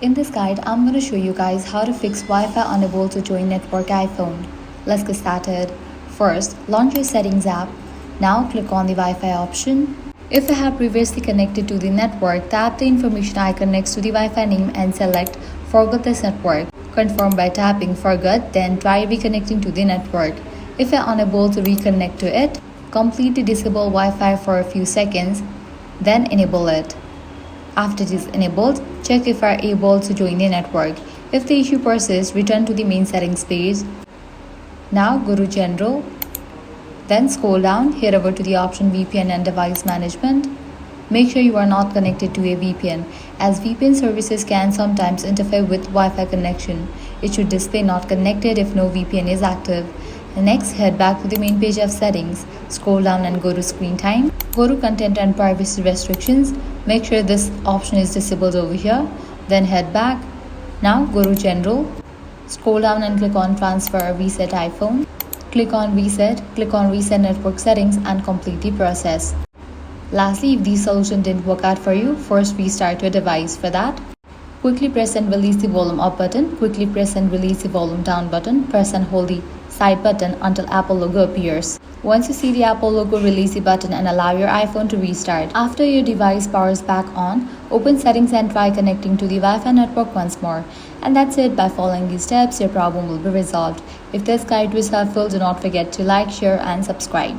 In this guide, I'm going to show you guys how to fix Wi-Fi unable to join network iPhone. Let's get started. First, launch your settings app. Now click on the Wi-Fi option. If you have previously connected to the network, tap the information icon next to the Wi-Fi name and select Forget this network. Confirm by tapping Forget, then try reconnecting to the network. If you're unable to reconnect to it, completely disable Wi-Fi for a few seconds, then enable it. After it is enabled, check if you are able to join the network. If the issue persists, return to the main settings page. Now go to General, then scroll down, head over to the option VPN and Device Management. Make sure you are not connected to a VPN, as VPN services can sometimes interfere with Wi-Fi connection. It should display not connected if no VPN is active. Next, head back to the main page of settings. Scroll down and go to Screen Time. Go to Content and Privacy Restrictions. Make sure this option is disabled over here. Then head back. Now go to General. Scroll down and click on Transfer or Reset iPhone. Click on Reset Network Settings and complete the process. Lastly, if the solution didn't work out for you, first restart your device. For that, quickly press and release the volume up button. Quickly press and release the volume down button. Press and hold the side button until Apple logo appears. Once you see the Apple logo, release the button and allow your iPhone to restart. After your device powers back on, open settings and try connecting to the Wi-Fi network once more. And that's it. By following these steps, your problem will be resolved. If this guide was helpful, do not forget to like, share and subscribe.